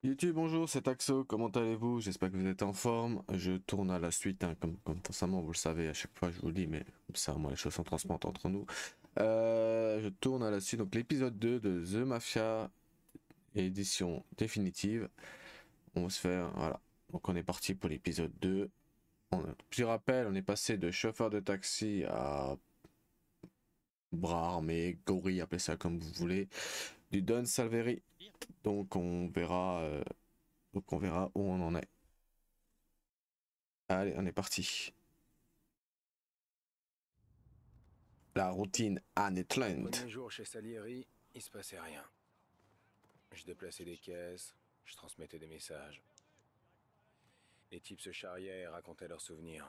YouTube, bonjour, c'est Axo, comment allez-vous? J'espère que vous êtes en forme. Je tourne à la suite, hein, comme forcément vous le savez, à chaque fois je vous le dis, mais comme ça, moi, les choses sont transparentes entre nous. Je tourne à la suite, donc l'épisode 2 de The Mafia, édition définitive. On va se faire, voilà. Donc on est parti pour l'épisode 2. Petit rappel, on est passé de chauffeur de taxi à bras armés, gorille, appelez ça comme vous voulez, du Don Salveri. Donc on verra où on en est. Allez, on est parti. La routine Annetland. Premier jour chez Salieri, il se passait rien. Je déplaçais des caisses, je transmettais des messages. Les types se charriaient et racontaient leurs souvenirs.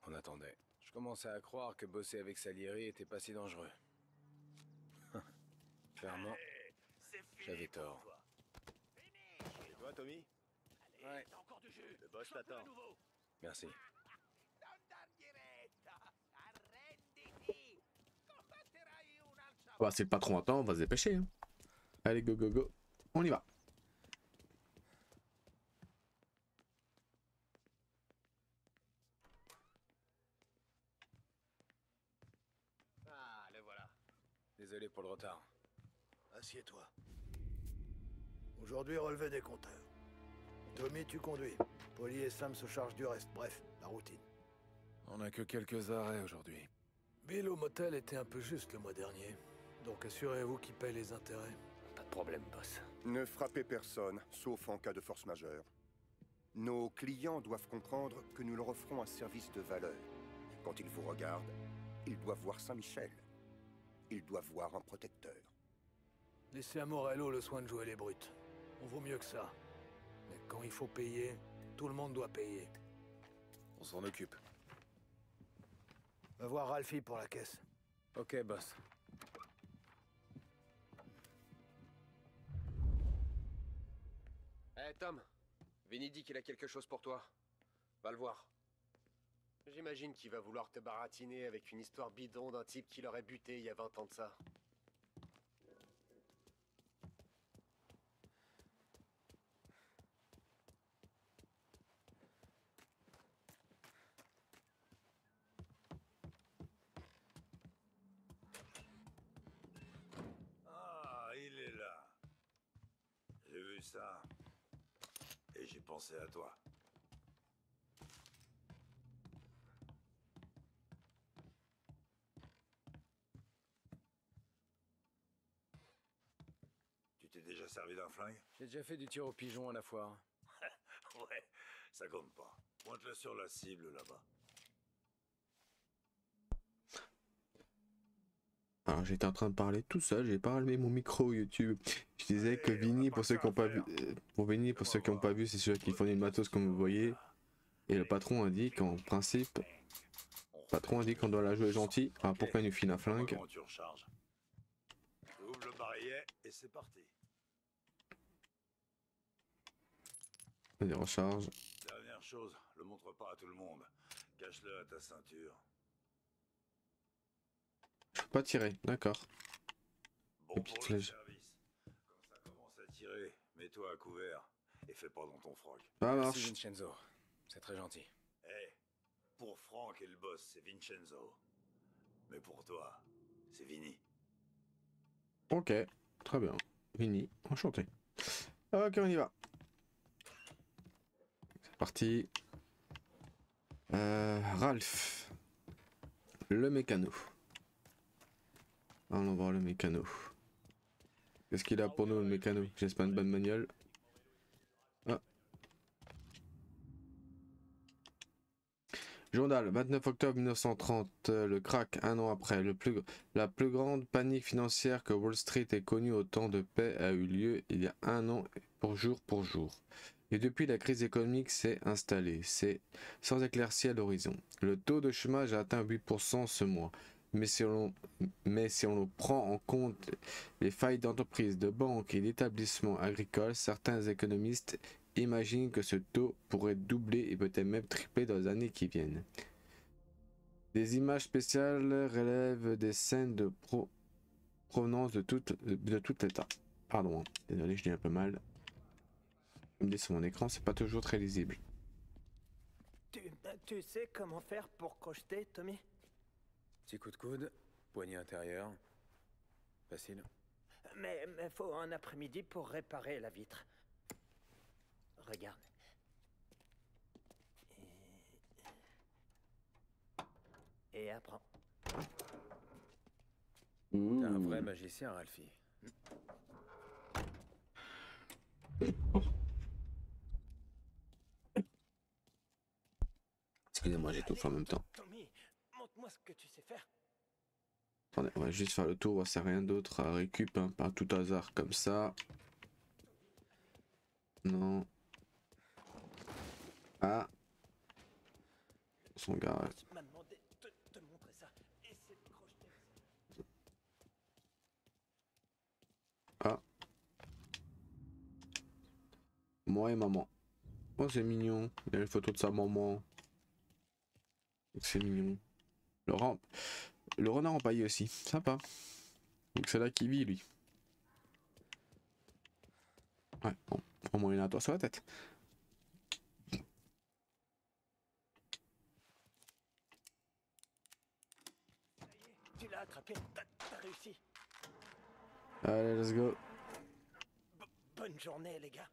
On attendait. Je commençais à croire que bosser avec Salieri était pas si dangereux. Clairement, j'avais tort. Et toi, Tommy? Ouais, Le boss t'attend. merci. Bah, c'est le patron attend, on va se dépêcher. Hein. Allez, go, go, go. On y va. Ah, le voilà. Désolé pour le retard. Assieds-toi. Aujourd'hui, relevé des compteurs. Tommy, tu conduis. Polly et Sam se chargent du reste. Bref, la routine. On n'a que quelques arrêts aujourd'hui. Bill au motel était un peu juste le mois dernier. Donc assurez-vous qu'il paye les intérêts. Pas de problème, boss. Ne frappez personne, sauf en cas de force majeure. Nos clients doivent comprendre que nous leur offrons un service de valeur. Quand ils vous regardent, ils doivent voir Saint-Michel. Ils doivent voir un protecteur. Laissez à Morello le soin de jouer les brutes. On vaut mieux que ça. Mais quand il faut payer, tout le monde doit payer. On s'en occupe. Va voir Ralphie pour la caisse. Ok, boss. Eh, Tom. Vinny dit qu'il a quelque chose pour toi. Va le voir. J'imagine qu'il va vouloir te baratiner avec une histoire bidon d'un type qui l'aurait buté il y a 20 ans de ça. Ah, il est là. J'ai vu ça. Et j'ai pensé à toi. Tu t'es déjà servi d'un flingue? J'ai déjà fait du tir au pigeon à la foire. Ouais, ça compte pas. Pointe-le sur la cible là-bas. Alors j'étais en train de parler tout seul, j'ai pas allumé mon micro YouTube. Je disais que Allez, on Vinny, n'a pour pas ceux que qui ça n'ont à pas vu, faire. pour Vinny, pour ceux Fais-moi qui n'ont pas voir. vu, c'est celui qui fournit le Relève matos ce comme vous voyez. là. Et le patron a dit qu'en principe, qu'on doit la jouer gentil. Alors pourquoi il nous file un Dis-moi flingue? comment tu recharges. Ouvre le barillet et c'est parti. Vas-y, recharge. Dernière chose, le montre pas à tout le monde. Cache-le à ta ceinture. Je peux pas tirer, d'accord. Bon Le pour petit le flèche. service. Quand ça commence à tirer, mets-toi à couvert et fais pas dans ton froc. Ça Merci marche. Vincenzo. C'est très gentil. Eh, pour Franck et le boss, c'est Vincenzo. Mais pour toi, c'est Vinny. Ok, très bien. Vinny, enchanté. Ok, on y va. C'est parti. Ralph. Le mécano. Allons voir le mécano. Qu'est-ce qu'il a pour nous, le mécano? J'espère une bonne bagnole. Ah. Journal, 29 octobre 1930, le crack, un an après. La plus grande panique financière que Wall Street ait connue au temps de paix a eu lieu il y a un an pour jour. Et depuis, la crise économique s'est installée, c'est sans éclaircie à l'horizon. Le taux de chômage a atteint 8% ce mois. Mais si on prend en compte les failles d'entreprises, de banques et d'établissements agricoles, certains économistes imaginent que ce taux pourrait doubler et peut-être même tripler dans les années qui viennent. Des images spéciales relèvent des scènes de provenance de tout l'État. Pardon, hein. Désolé, je dis un peu mal. Comme dit sur mon écran, c'est pas toujours très lisible. Tu sais comment faire pour crocheter, Tommy? Petit coup de coude, poignée intérieure. Facile. Mais faut un après-midi pour réparer la vitre. Regarde. Et apprends. T'es un vrai magicien, Ralphie. Excusez-moi, j'étouffe en même temps. Tommy, montre-moi ce que tu sais faire. Attendez, on va juste faire le tour, c'est rien d'autre à récup, hein, par tout hasard comme ça. Non. Ah. Son garage. Tu m'as demandé de te montrer ça. Essaie de crocheter. Ah. Moi et maman. Oh, c'est mignon. Il y a une photo de sa maman. C'est mignon. Le renard empaillé aussi. Sympa. Donc c'est là qu'il vit, lui. Ouais, bon. Au moins il a un toit sur la tête. Tu l'as attrapé. T'as réussi. Allez, let's go. Bonne journée, les gars.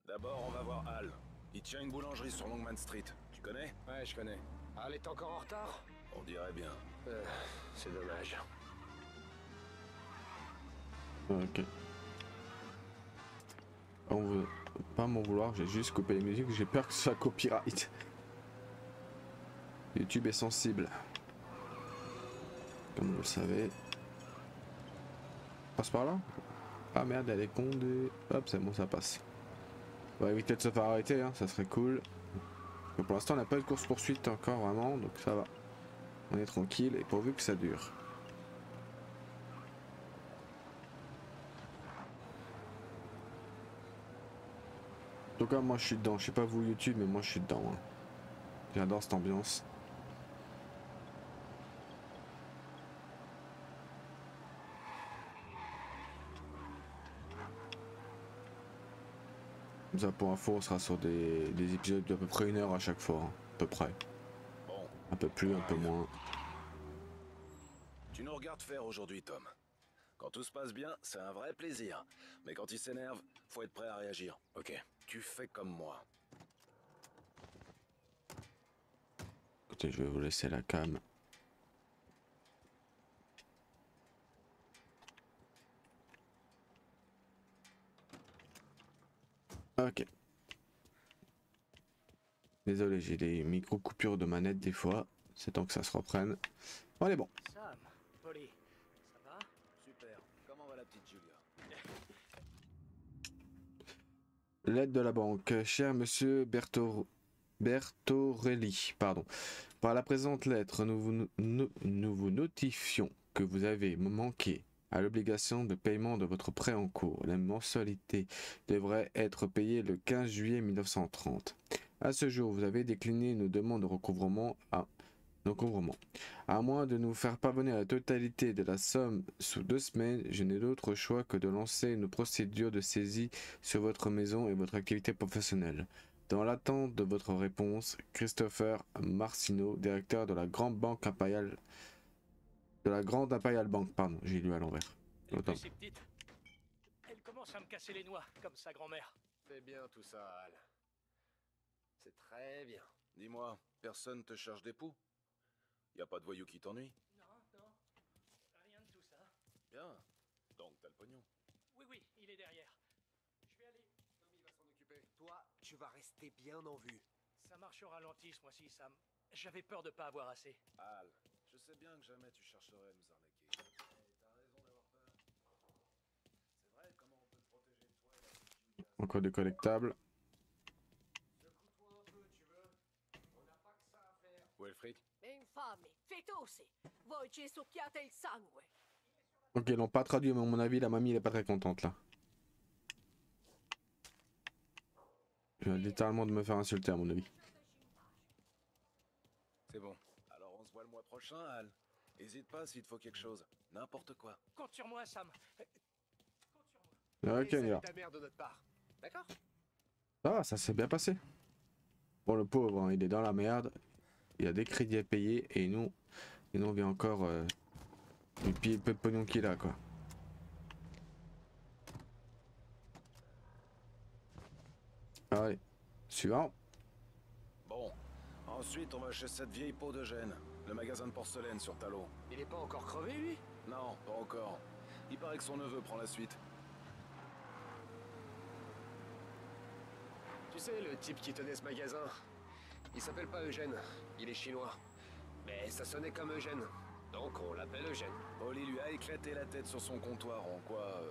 D'abord, on va voir Al. Il tient une boulangerie sur Longman Street. Tu connais? Ouais, je connais. Al est encore en retard? On dirait bien. C'est dommage. Ok. On veut pas m'en vouloir, j'ai juste coupé les musiques, j'ai peur que ce soit copyright. YouTube est sensible. Comme vous le savez. Passe par là? Ah merde, elle est condée. Hop, c'est bon, ça passe. On va éviter de se faire arrêter, hein, ça serait cool. Mais pour l'instant, on n'a pas de course poursuite encore vraiment, donc ça va. On est tranquille et pourvu que ça dure. En tout cas, moi je suis dedans. Je sais pas vous YouTube, mais moi je suis dedans. Hein. J'adore cette ambiance. Comme ça, pour info, on sera sur des épisodes d'à peu près 1 heure à chaque fois. Hein. À peu près. Bon, Un peu plus, un peu moins. tu nous regardes faire aujourd'hui, Tom. Quand tout se passe bien, c'est un vrai plaisir. Mais quand il s'énerve, faut être prêt à réagir. Ok, tu fais comme moi. Écoutez, je vais vous laisser la cam. Ok. Désolé, j'ai des micro-coupures de manette des fois. C'est temps que ça se reprenne. On est bon. Sam, Polly, ça va? Super. Comment va la petite Julia? L'aide de la banque. Cher monsieur Bertorelli, pardon. Par la présente lettre, nous vous notifions que vous avez manqué à l'obligation de paiement de votre prêt en cours. La mensualité devrait être payée le 15 juillet 1930. À ce jour, vous avez décliné nos demandes de recouvrement. À moins de nous faire parvenir la totalité de la somme sous 2 semaines, je n'ai d'autre choix que de lancer une procédure de saisie sur votre maison et votre activité professionnelle. Dans l'attente de votre réponse, Christopher Marcino, directeur de la Grande Banque Impériale... De la Grande Imperial Bank, pardon, j'ai lu à l'envers. Elle Autant. fait ses petites. Elle commence à me casser les noix, comme sa grand-mère. Fais bien tout ça, Al. C'est très bien. Dis-moi, personne te charge des poux? Y a pas de voyou qui t'ennuie? Non, rien de tout ça. Bien. Donc t'as le pognon. Oui, il est derrière. Je vais aller. Tommy va s'en occuper. Toi, tu vas rester bien en vue. Ça marche au ralenti ce mois-ci, Sam. J'avais peur de pas avoir assez. Al, je sais bien que jamais tu chercherais à nous arnaquer. Mais t'as raison d'avoir peur. C'est vrai, comment on peut te protéger de toi et la petite Julia? Encore des collectables. Secoue-toi un peu, tu veux? On n'a pas que ça à faire. Où est le fric? Infami, fetosi, voi ci succhiate il sangue. Ok, ils l'ont pas traduit, mais à mon avis, la mamie, elle est pas très contente là. Je viens littéralement de me faire insulter, à mon avis. C'est bon. Alors on se voit le mois prochain, Al. Hésite pas s'il te faut quelque chose. N'importe quoi. Compte sur moi, Sam. Ok, on y va. ta mère de notre part. D'accord? Ça s'est bien passé. Bon, le pauvre, hein, il est dans la merde. Il y a des crédits à payer et nous on vient encore du pied peu de pognon qu'il a, quoi. Allez, suivant. Bon, ensuite on va chez cette vieille peau de gêne. Le magasin de porcelaine sur Talon. Il est pas encore crevé, lui? Non, pas encore. Il paraît que son neveu prend la suite. Tu sais, le type qui tenait ce magasin, il s'appelle pas Eugène, il est chinois. Mais ça sonnait comme Eugène, donc on l'appelle Eugène. Oli lui a éclaté la tête sur son comptoir en quoi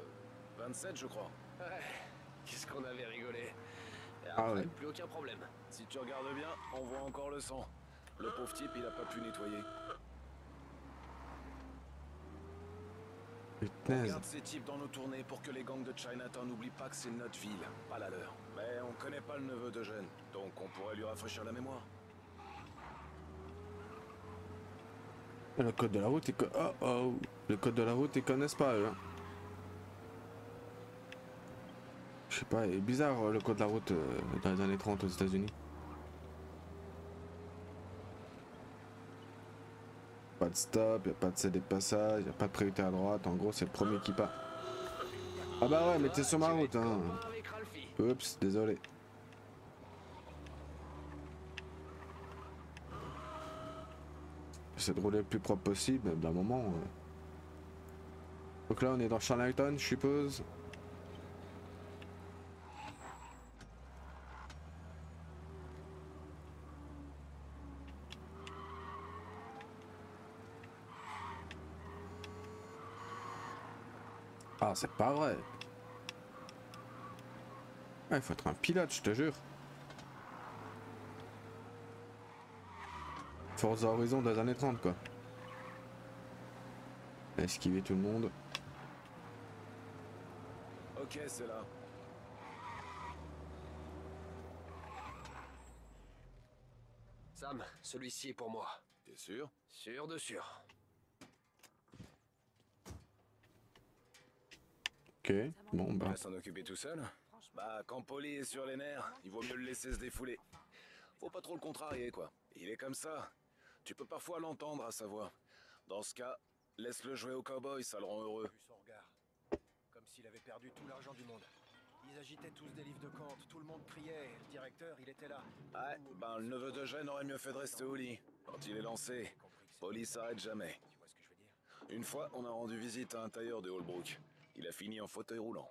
27 je crois. Ouais, qu'est-ce qu'on avait rigolé. Et Ah après, ouais. plus aucun problème. Si tu regardes bien, on voit encore le sang. Le pauvre type, il a pas pu nettoyer. On Putain. garde ces types dans nos tournées pour que les gangs de Chinatown n'oublient pas que c'est notre ville, pas la leur. Mais on connaît pas le neveu d'Eugène, donc on pourrait lui rafraîchir la mémoire. Le code de la route, le code de la route, ils connaissent pas, eux. Hein. Je sais pas, il est bizarre le code de la route dans les années 30 aux États-Unis. Pas de stop, y a pas de cédé de passage, y a pas de priorité à droite. En gros, c'est le premier qui part. Ah bah ouais, mais t'es sur ma route, hein. Avec Ralphie. Oups, désolé. J'essaie de rouler le plus propre possible, mais d'un moment. Donc là, on est dans Charlottetown, je suppose. Ah, c'est pas vrai. Il faut être un pilote, je te jure. Forza Horizon des années 30, quoi. Esquiver tout le monde. Ok, c'est là. Sam, celui-ci est pour moi. T'es sûr? Sûr de sûr. Ok, bon Il bah. va s'en occuper tout seul? Bah, quand Polly est sur les nerfs, il vaut mieux le laisser se défouler. Faut pas trop le contrarier, quoi. Il est comme ça. Tu peux parfois l'entendre à sa voix. Dans ce cas, laisse-le jouer au cowboy, ça le rend heureux. Vu son regard. Comme s'il avait perdu tout l'argent du monde. Ils agitaient tous des livres de Kant, tout le monde criait, et le directeur, il était là. Ouais, ben le neveu de Gênes aurait mieux fait de rester au lit. Quand il est lancé, Polly s'arrête jamais. Tu vois ce que je veux dire? Une fois, on a rendu visite à un tailleur de Holbrook. Il a fini en fauteuil roulant.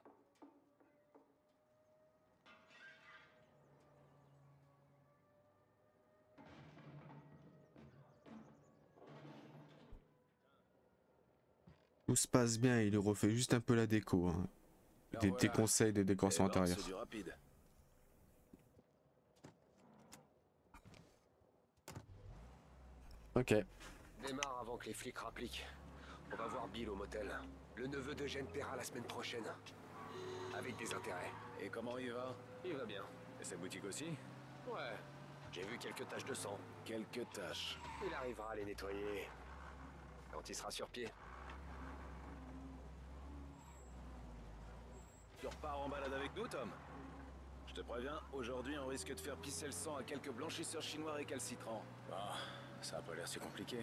Tout se passe bien, il lui refait juste un peu la déco. Hein. Des petits conseils de décoration intérieure. C'est du rapide. Ok. Démarre avant que les flics rappliquent. On va voir Bill au motel. Le neveu de Gênes paiera la semaine prochaine. Avec des intérêts. Et comment il va? Il va bien. Et sa boutique aussi? Ouais. J'ai vu quelques taches de sang. Quelques tâches. Il arrivera à les nettoyer. Quand il sera sur pied. Tu repars en balade avec nous, Tom? Je te préviens, aujourd'hui on risque de faire pisser le sang à quelques blanchisseurs chinois récalcitrants. Ah, ça a pas l'air si compliqué.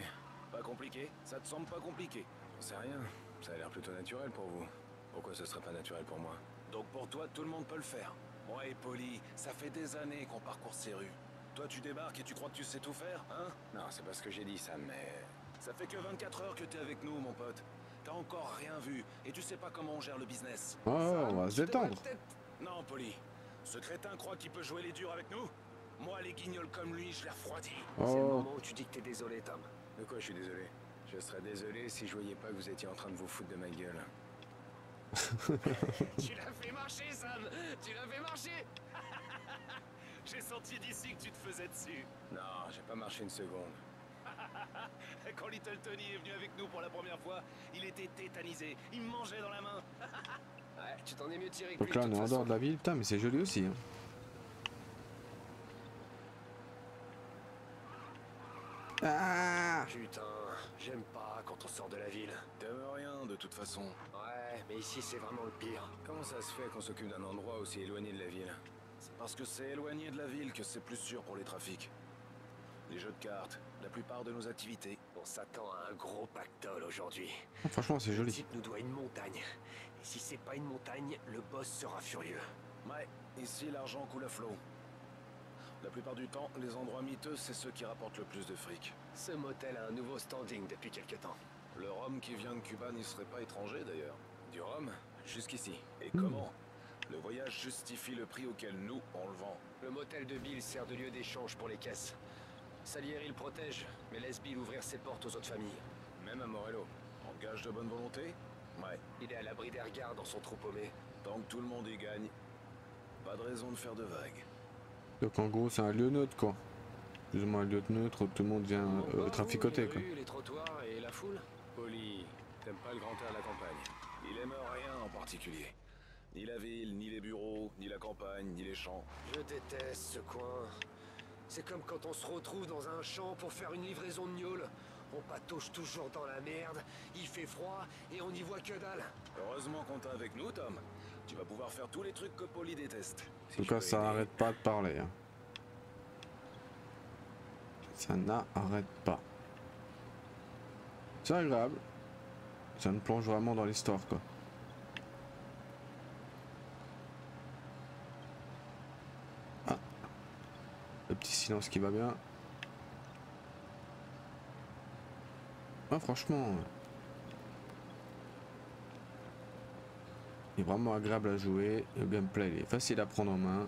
Pas compliqué? Ça te semble pas compliqué? J'en sais rien. Ça a l'air plutôt naturel pour vous. Pourquoi ce serait pas naturel pour moi? Donc pour toi, tout le monde peut le faire. Moi et Polly, ça fait des années qu'on parcourt ces rues. Toi, tu débarques et tu crois que tu sais tout faire, hein? Non, c'est pas ce que j'ai dit, Sam, mais... Ça fait que 24 heures que t'es avec nous, mon pote. T'as encore rien vu, et tu sais pas comment on gère le business. Oh, on va se détendre. Non, Polly. Ce crétin croit qu'il peut jouer les durs avec nous? Moi, les guignols comme lui, je les refroidis. C'est le Oh, moment où tu dis que t'es désolé, Tom. De quoi je suis désolé? Je serais désolé si je voyais pas que vous étiez en train de vous foutre de ma gueule. Tu l'as fait marcher, Sam! Tu l'as fait marcher! J'ai senti d'ici que tu te faisais dessus. Non, j'ai pas marché une seconde. Quand Little Tony est venu avec nous pour la première fois, il était tétanisé. Il me mangeait dans la main. Ouais, tu t'en es mieux tiré que donc lui, là de on toute est en façon. dehors de la ville, putain mais c'est joli aussi. Hein. Ah, Ah! Putain, j'aime pas quand on sort de la ville. T'aimes rien de toute façon. Ouais, mais ici c'est vraiment le pire. Comment ça se fait qu'on s'occupe d'un endroit aussi éloigné de la ville? C'est parce que c'est éloigné de la ville que c'est plus sûr pour les trafics. Les jeux de cartes, la plupart de nos activités. On s'attend à un gros pactole aujourd'hui. Ah, franchement, c'est Le joli. type nous doit une montagne. Et si c'est pas une montagne, le boss sera furieux. Ouais, ici l'argent coule à flot. La plupart du temps, les endroits miteux, c'est ceux qui rapportent le plus de fric. Ce motel a un nouveau standing depuis quelque temps. Le rhum qui vient de Cuba n'y serait pas étranger d'ailleurs. Du rhum, jusqu'ici. Et comment? Le voyage justifie le prix auquel nous, on le vend. Le motel de Bill sert de lieu d'échange pour les caisses. Salieri le protège, mais laisse Bill ouvrir ses portes aux autres familles. Même à Morello. En gage de bonne volonté? Ouais. Il est à l'abri des regards dans son trou paumé. Tant que tout le monde y gagne, pas de raison de faire de vagues. Donc en gros, c'est un lieu neutre, quoi. Plus ou moins un lieu neutre où tout le monde vient traficoter, quoi. Les rues, les trottoirs et la foule. Poli, t'aimes pas le grand air de la campagne. Il aime rien en particulier. Ni la ville, ni les bureaux, ni la campagne, ni les champs. Je déteste ce coin. C'est comme quand on se retrouve dans un champ pour faire une livraison de gnôle. On patauge toujours dans la merde, il fait froid et on n'y voit que dalle. Heureusement qu'on t'a avec nous, Tom. Tu vas pouvoir faire tous les trucs que Poli déteste. En tout cas, ça n'arrête pas de parler. Hein. Ça n'arrête pas. C'est agréable. Ça nous plonge vraiment dans l'histoire, quoi. Ah. Le petit silence qui va bien. Ah, franchement. Il est vraiment agréable à jouer. Le gameplay il est facile à prendre en main.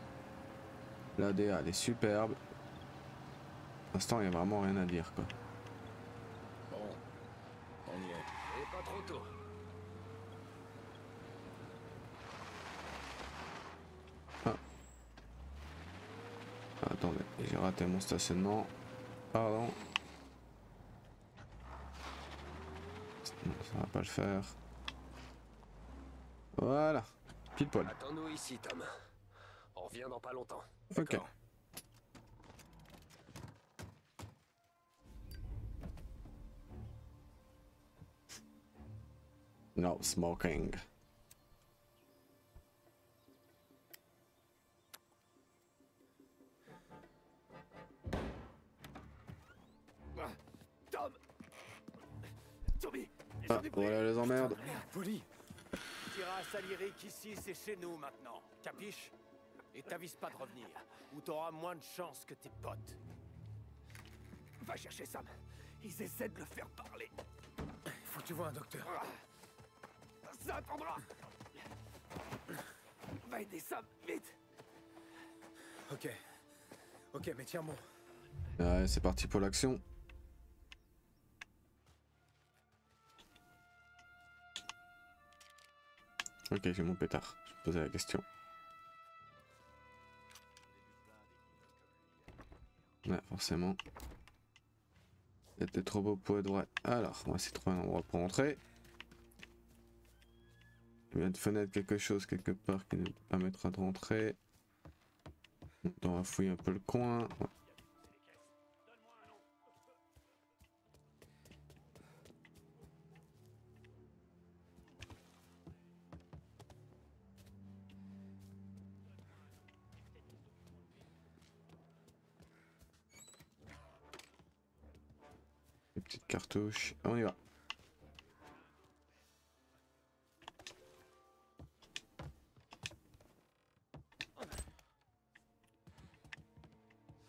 La DA elle est superbe. Pour l'instant, il n'y a vraiment rien à dire, quoi. Bon, on y est. Et pas trop tôt. Ah, attendez, j'ai raté mon stationnement. Pardon. Non, ça va pas le faire. Voilà, pile poil. Attends-nous ici, Tom. On revient dans pas longtemps. Ok. No smoking. Tom! Tommy! Ah, voilà les emmerdes. Poli! Tu diras à Salieri qu'ici c'est chez nous maintenant. Capiche? Et t'avises pas de revenir, ou t'auras moins de chance que tes potes. Va chercher Sam. Ils essaient de le faire parler. Faut que tu vois un docteur. Ça attendra! Va aider Sam, vite! Ok. Ok, mais tiens bon. Ouais, c'est parti pour l'action. Ok, j'ai mon pétard. Je me posais la question. Ouais, forcément. C'était trop beau pour être vrai. Alors, on va essayer de trouver un endroit pour entrer. Il y a une fenêtre, quelque chose quelque part qui nous permettra de rentrer. On va fouiller un peu le coin. Ouais. Les petites cartouches. On y va.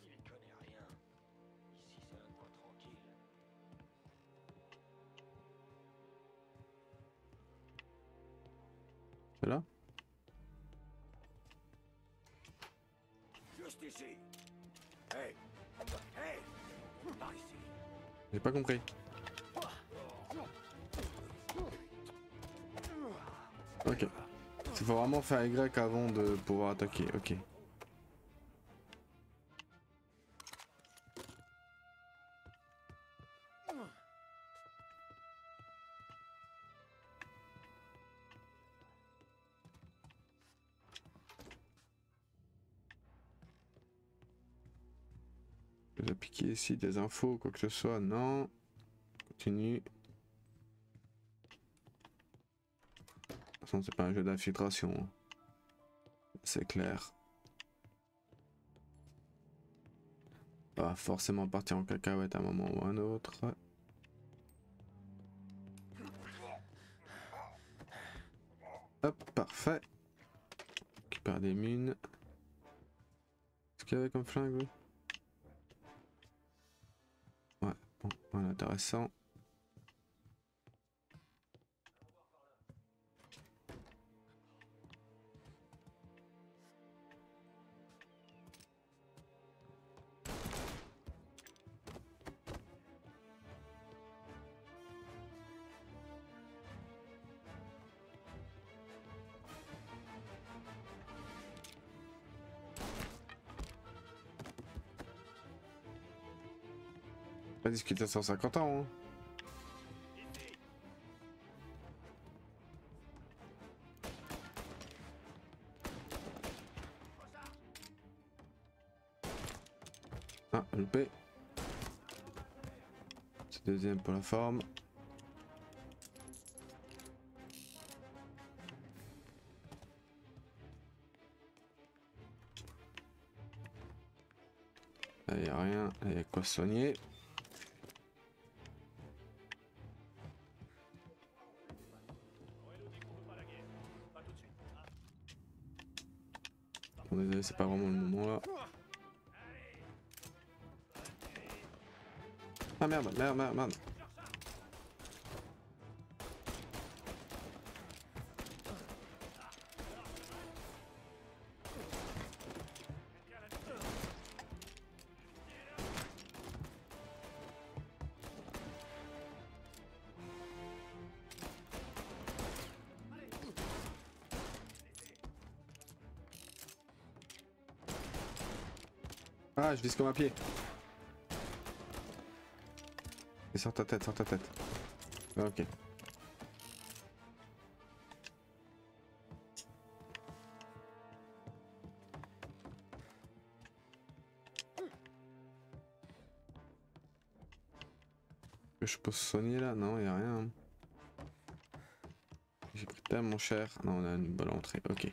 Il connaît rien. Ici, c'est un coin tranquille. C'est là? Juste ici! Hey! Hey! Par ici! J'ai pas compris. Ok. Il faut vraiment faire Y avant de pouvoir attaquer. Ok. Je vais piquer ici des infos, quoi que ce soit. Non. Continue. De toute façon, c'est pas un jeu d'infiltration. Hein. C'est clair. On va forcément partir en cacahuète à un moment ou un autre. Hop, parfait. Récupère des mines. Qu'est-ce qu'il y avait comme flingue, oui? Ouais, bon, voilà, intéressant. Pas discuter à 150 ans, hein. Ah, loupé. C'est deuxième pour la forme. Là, y a rien, là, y a quoi soigner. Bon, désolé, c'est pas vraiment le moment là. Ah merde, merde, merde, merde. Ah, je vise comme un pied. Et sors ta tête, sors ta tête. Ok. Je peux soigner là? Non, y a rien. J'ai pris tellement cher. Non, on a une bonne entrée. Ok.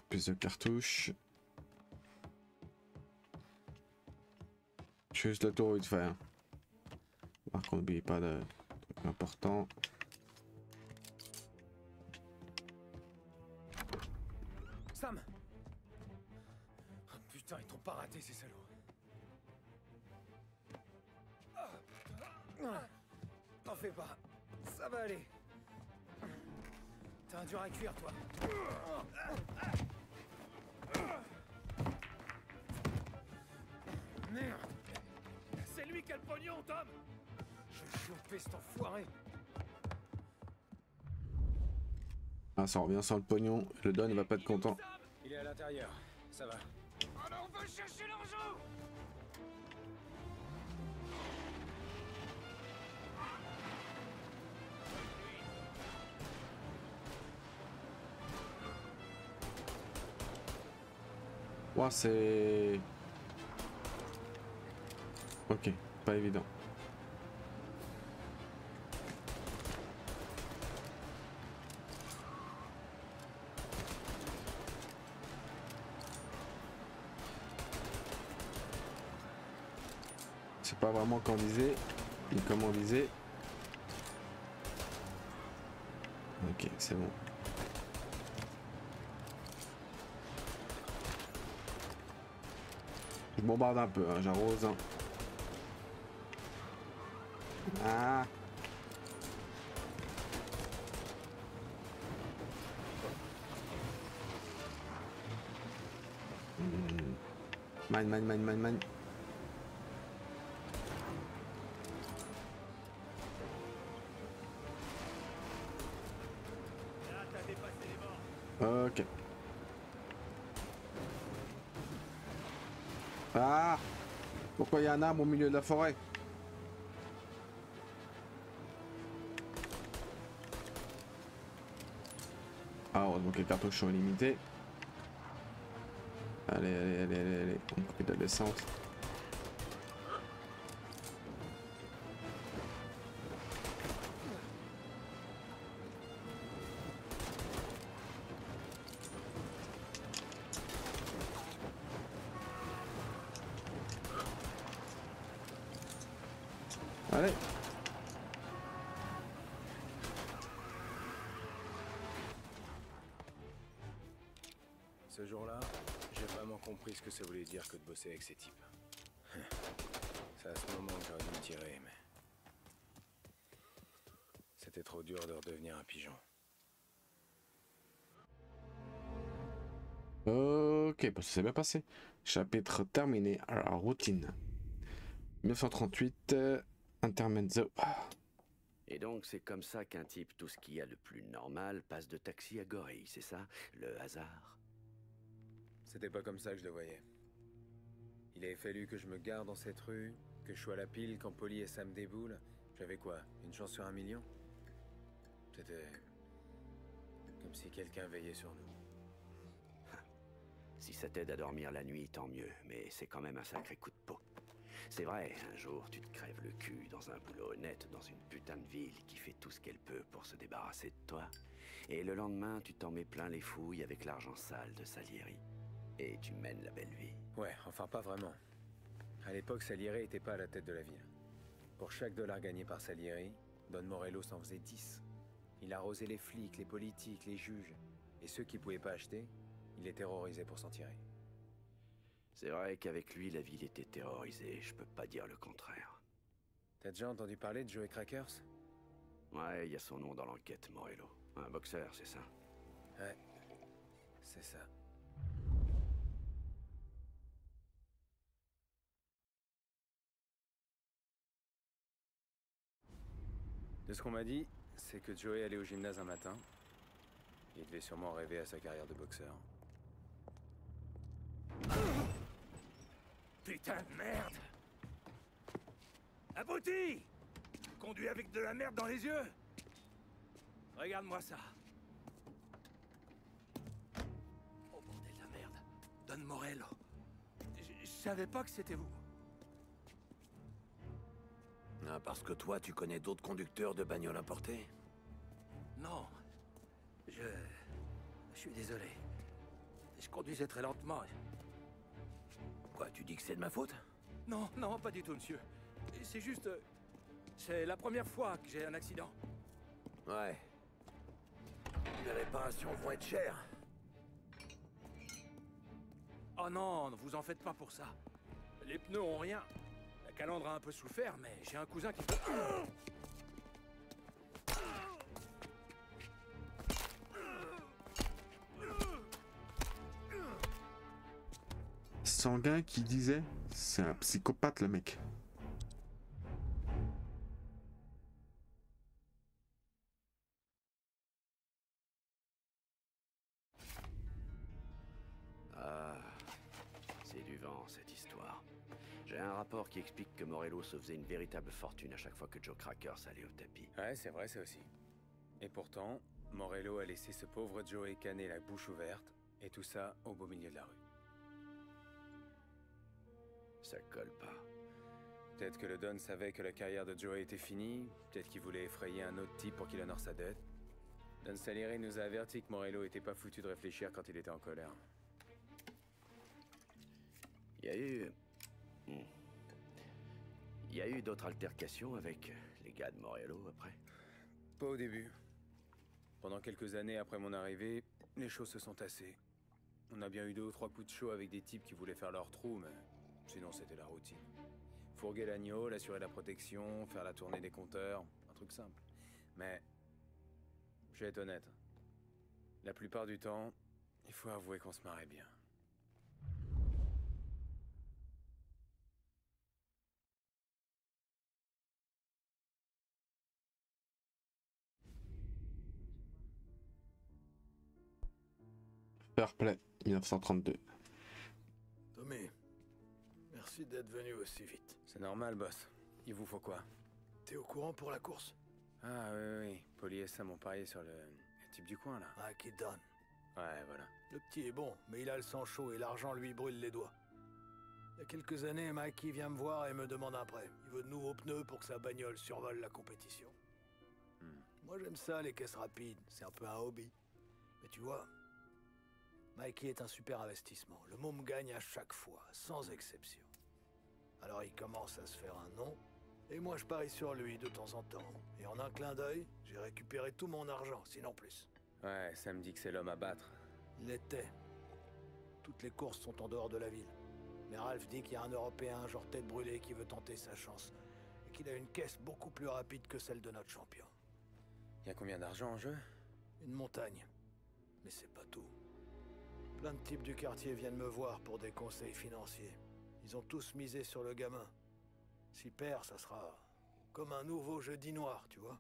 Plus de cartouches. Juste le tour vite fait. Hein. Par contre, n'oubliez pas de trucs importants. Sam! Oh, putain, ils t'ont pas raté ces salauds. T'en fais pas, ça va aller. T'as un dur à cuire, toi. Merde! C'est lui qui a le pognon, Tom! Je vais choper cet enfoiré! Ah, ça revient sans le pognon. Le Don, il va pas être content. Il est à l'intérieur, ça va. Alors on va chercher l'argent! Ouah, c'est... Ok, pas évident. C'est pas vraiment quand viser, ni comment viser. Ok, c'est bon. Je bombarde un peu, hein, j'arrose. Hein. Ah. Mine, mine, mine, mine, mine. Ok. Ah! Pourquoi il y a un arbre au milieu de la forêt? Ah, heureusement que les cartouches sont illimitées. Allez, allez, allez, allez, allez. On coupe de la descente. Allez. Ce jour-là, j'ai vraiment compris ce que ça voulait dire que de bosser avec ces types. C'est à ce moment que j'aurais dû me tirer, mais... C'était trop dur de redevenir un pigeon. Ok, bah ça s'est bien passé. Chapitre terminé. Alors, routine. 1938, Intermezzo. Et donc c'est comme ça qu'un type tout ce qu'il y a de plus normal passe de taxi à gorille, c'est ça? Le hasard? C'était pas comme ça que je le voyais. Il avait fallu que je me garde dans cette rue, que je sois à la pile quand Polly et Sam déboulent. J'avais quoi? Une chance sur 1 million? C'était... comme si quelqu'un veillait sur nous. Si ça t'aide à dormir la nuit, tant mieux, mais c'est quand même un sacré coup de peau. C'est vrai, un jour tu te crèves le cul dans un boulot honnête, dans une putain de ville qui fait tout ce qu'elle peut pour se débarrasser de toi. Et le lendemain, tu t'en mets plein les fouilles avec l'argent sale de Salieri. Et tu mènes la belle vie. Ouais, enfin pas vraiment. À l'époque, Salieri était pas à la tête de la ville. Pour chaque dollar gagné par Salieri, Don Morello s'en faisait 10. Il arrosait les flics, les politiques, les juges. Et ceux qui pouvaient pas acheter, il les terrorisait pour s'en tirer. C'est vrai qu'avec lui, la ville était terrorisée, je peux pas dire le contraire. T'as déjà entendu parler de Joey Crackers? Ouais, il y a son nom dans l'enquête, Morello. Un boxeur, c'est ça? Ouais, c'est ça. De ce qu'on m'a dit, c'est que Joey allait au gymnase un matin. Il devait sûrement rêver à sa carrière de boxeur. Putain de merde! Abruti! Conduis avec de la merde dans les yeux! Regarde-moi ça. Oh bordel de merde. Don Morello. Je savais pas que c'était vous. Ah, parce que toi, tu connais d'autres conducteurs de bagnoles importées? Non. Je suis désolé. Je conduisais très lentement. Quoi, tu dis que c'est de ma faute? Non, non, pas du tout, monsieur. C'est juste... c'est la première fois que j'ai un accident. Ouais. Les réparations vont être chères. Oh non, ne vous en faites pas pour ça. Les pneus ont rien. La calandre a un peu souffert, mais j'ai un cousin qui peut... Sanguin qui disait, c'est un psychopathe le mec. Ah, c'est du vent, cette histoire. J'ai un rapport qui explique que Morello se faisait une véritable fortune à chaque fois que Joe Crackers allait au tapis. Ouais, c'est vrai, ça aussi. Et pourtant, Morello a laissé ce pauvre Joey Canet la bouche ouverte, et tout ça au beau milieu de la rue. Ça colle pas. Peut-être que le Don savait que la carrière de Joey était finie, peut-être qu'il voulait effrayer un autre type pour qu'il honore sa dette. Don Salieri nous a averti que Morello était pas foutu de réfléchir quand il était en colère. Il y a eu... Il y a eu d'autres altercations avec les gars de Morello après? Pas au début. Pendant quelques années après mon arrivée, les choses se sont tassées. On a bien eu 2 ou 3 coups de chaud avec des types qui voulaient faire leur trou, mais sinon c'était la routine. Fourguer l'agneau, l'assurer la protection, faire la tournée des compteurs, un truc simple. Mais, je vais être honnête, la plupart du temps, il faut avouer qu'on se marrait bien. Fair Play, 1932. Tommy, merci d'être venu aussi vite. C'est normal, boss. Il vous faut quoi? T'es au courant pour la course? Ah oui, oui, oui. Polly et Sam ont parié sur le type du coin, là. Ah, qui donne. Ouais, voilà. Le petit est bon, mais il a le sang chaud et l'argent lui brûle les doigts. Il y a quelques années, Mikey vient me voir et me demande un prêt. Il veut de nouveaux pneus pour que sa bagnole survole la compétition. Moi j'aime ça, les caisses rapides, c'est un peu un hobby. Mais tu vois, Mikey est un super investissement. Le môme gagne à chaque fois, sans exception. Alors il commence à se faire un nom, et moi je parie sur lui de temps en temps. Et en un clin d'œil, j'ai récupéré tout mon argent, sinon plus. Ouais, ça me dit que c'est l'homme à battre. Il l'était. Toutes les courses sont en dehors de la ville. Mais Ralph dit qu'il y a un Européen, genre tête brûlée, qui veut tenter sa chance. Et qu'il a une caisse beaucoup plus rapide que celle de notre champion. Y a combien d'argent en jeu? Une montagne. Mais c'est pas tout. Plein de types du quartier viennent me voir pour des conseils financiers. Ils ont tous misé sur le gamin. S'il perd, ça sera comme un nouveau jeudi noir, tu vois.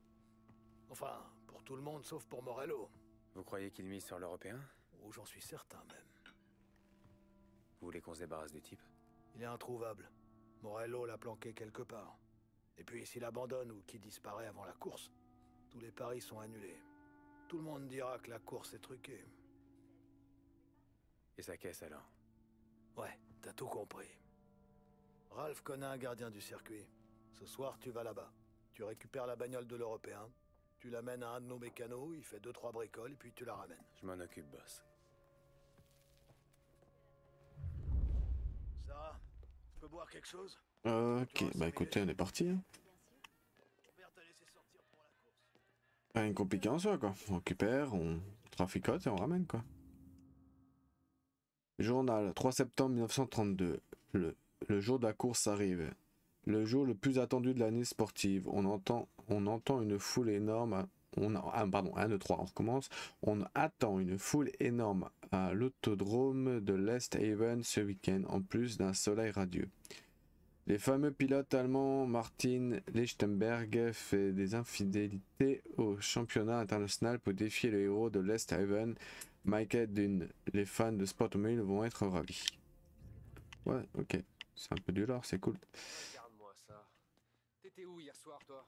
Enfin, pour tout le monde sauf pour Morello. Vous croyez qu'il mise sur l'Européen? Oh, j'en suis certain même. Vous voulez qu'on se débarrasse du type? Il est introuvable. Morello l'a planqué quelque part. Et puis s'il abandonne ou qu'il disparaît avant la course, tous les paris sont annulés. Tout le monde dira que la course est truquée. Et sa caisse alors? Ouais, t'as tout compris. Ralph connaît un gardien du circuit. Ce soir, tu vas là-bas. Tu récupères la bagnole de l'Européen, tu l'amènes à un de nos mécanos, il fait 2-3 bricoles, et puis tu la ramènes. Je m'en occupe, boss. Sarah, tu peux boire quelque chose? Ok, bah écoutez, on est parti. Hein. Rien de compliqué en soi, quoi. On récupère, on traficote et on ramène, quoi. Journal, 3 septembre 1932. Le jour de la course arrive. Le jour le plus attendu de l'année sportive. On entend une foule énorme. Pardon, 1, 2, 3, on recommence. On attend une foule énorme à l'autodrome de l'Est Haven ce week-end, en plus d'un soleil radieux. Les fameux pilotes allemands Martin Lichtenberg fait des infidélités au championnat international pour défier le héros de l'Est Haven, Michael Dunn. Les fans de sport automobile vont être ravis. Ouais, ok. C'est un peu du lore, c'est cool. Regarde-moi ça. T'étais où hier soir, toi?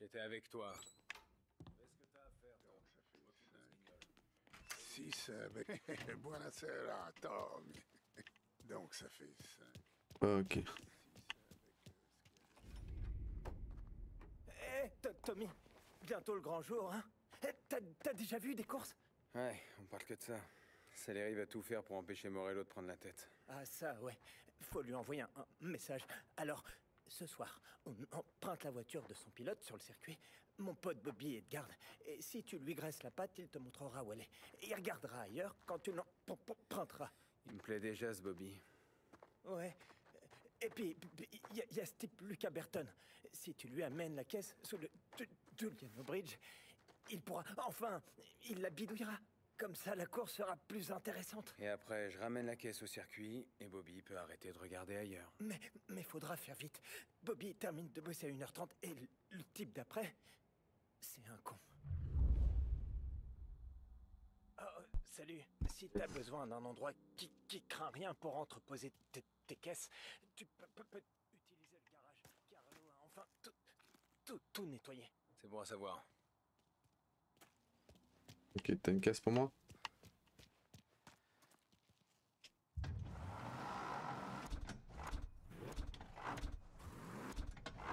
J'étais avec toi. Si ça avait... Buonasera, Tom. Donc ça fait 5. Ok. Hé, Tommy, bientôt le grand jour, hein? T'as déjà vu des courses? Ouais, on parle que de ça. Salery va tout faire pour empêcher Morello de prendre la tête. Ah ça, ouais. Faut lui envoyer un message. Alors, ce soir, on emprunte la voiture de son pilote sur le circuit. Mon pote Bobby est de garde. Et si tu lui graisses la patte, il te montrera où elle est. Et il regardera ailleurs quand tu l'emprunteras. Il me plaît déjà, ce Bobby. Ouais. Et puis, il y a ce type Lucas Burton. Si tu lui amènes la caisse sous le Giuliano Bridge, il pourra... Enfin, il la bidouillera. Comme ça, la course sera plus intéressante. Et après, je ramène la caisse au circuit et Bobby peut arrêter de regarder ailleurs. Mais faudra faire vite. Bobby termine de bosser à 1h30 et le type d'après, c'est un con. Oh, salut. Si t'as besoin d'un endroit qui craint rien pour entreposer tes caisses, tu peux utiliser le garage. Carlo a enfin tout nettoyé. C'est bon à savoir. Ok, t'as une caisse pour moi?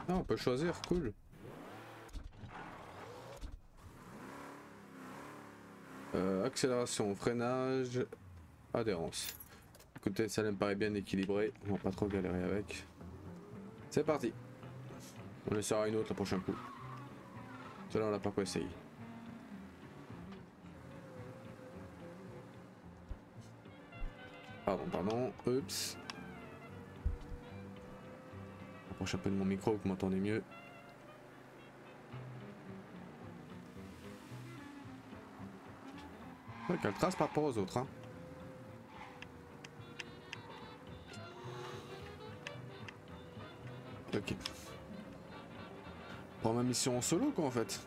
Ah, on peut choisir, cool. Accélération, freinage, adhérence. Écoutez, ça me paraît bien équilibré, on va pas trop galérer avec. C'est parti. On essaiera une autre le prochain coup. Celle-là on l'a pas quoi essayer. Pardon, oups. Approche un peu de mon micro, que vous m'entendez mieux. Ouais, qu'elle trace par rapport aux autres, hein. Ok. Prends ma mission en solo, quoi, en fait.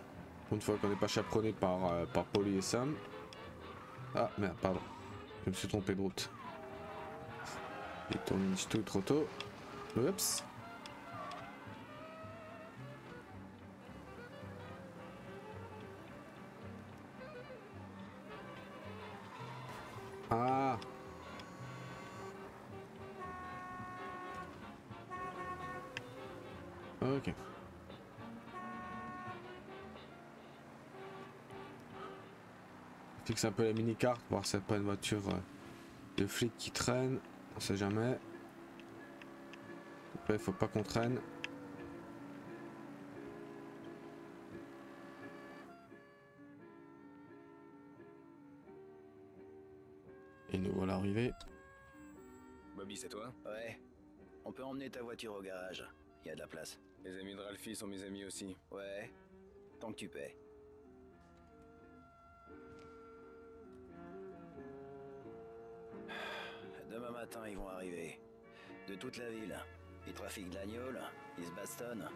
Une fois qu'on n'est pas chaperonné par Polly et Sam. Ah, merde, pardon. Je me suis trompé de route. Il tourne un petit peu trop tôt. Oups. Ok. Fixe un peu la mini-carte, voir si c'est pas une voiture de flic qui traîne. On sait jamais. Après, il faut pas qu'on traîne. Et nous voilà arrivés. Bobby, c'est toi? Ouais. On peut emmener ta voiture au garage. Il y a de la place. Les amis de Ralphie sont mes amis aussi. Ouais. Tant que tu paies. Demain matin, ils vont arriver. De toute la ville. Ils trafiquent de l'agneau, ils se bastonnent.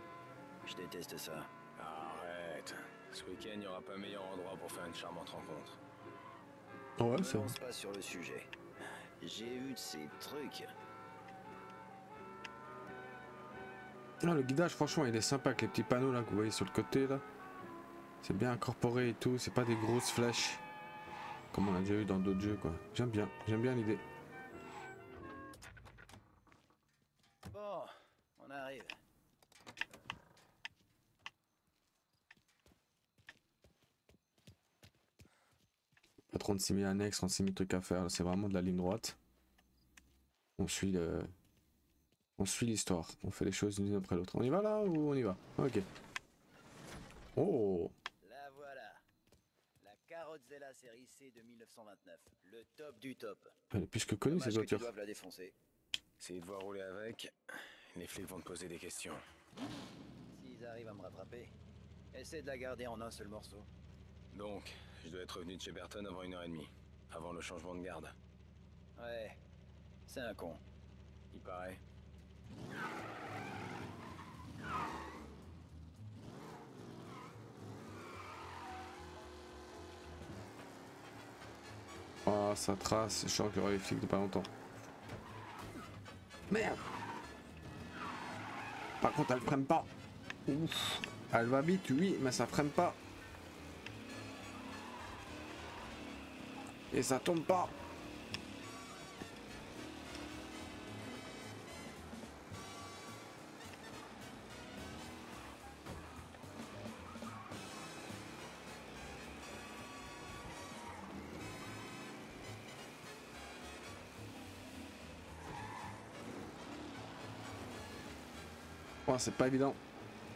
Je déteste ça. Arrête. Ce week-end, il n'y aura pas meilleur endroit pour faire une charmante rencontre. Ouais, Ne c'est lance pas sur le sujet. J'ai eu de ces trucs. Non, le guidage, franchement, il est sympa avec les petits panneaux là que vous voyez sur le côté là. C'est bien incorporé et tout, c'est pas des grosses flèches comme on a déjà eu dans d'autres jeux quoi. J'aime bien l'idée. Bon, on arrive. Pas 36 000 annexes, 36 000 trucs à faire, c'est vraiment de la ligne droite. On suit l'histoire, on fait les choses l'une après l'autre. On y va là ou on y va? Ok. Oh! La voilà. La Carotzella série C de 1929. Le top du top. Elle est plus que connue cette voiture. Ils doivent la défoncer. Si tu dois rouler avec, les flics vont te poser des questions. S'ils arrivent à me rattraper, essaie de la garder en un seul morceau. Donc, je dois être revenu de chez Burton avant 1h30, avant le changement de garde. Ouais, c'est un con. Il paraît. Oh, ça trace, je sens qu'il y aura les flics de pas longtemps. Merde! Par contre, elle freine pas. Ouf. Elle va vite, oui, mais ça freine pas. Et ça tombe pas. Oh, c'est pas évident.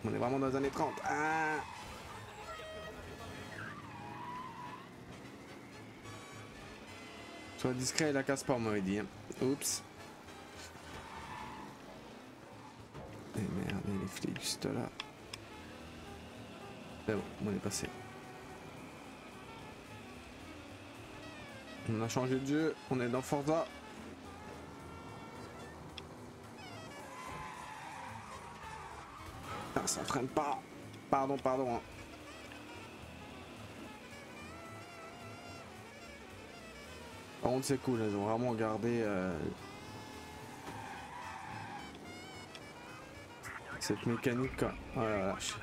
On est vraiment dans les années 30. Ah! Sois discret et la casse pas, on m'avait dit. Hein. Oups. Et merde, les flics juste là. C'est bon, on est passé. On a changé de jeu, on est dans Forza. Ah, ça freine pas. Pardon. Hein. Par contre, c'est cool, ils ont vraiment gardé cette mécanique. Quoi. Oh la vache.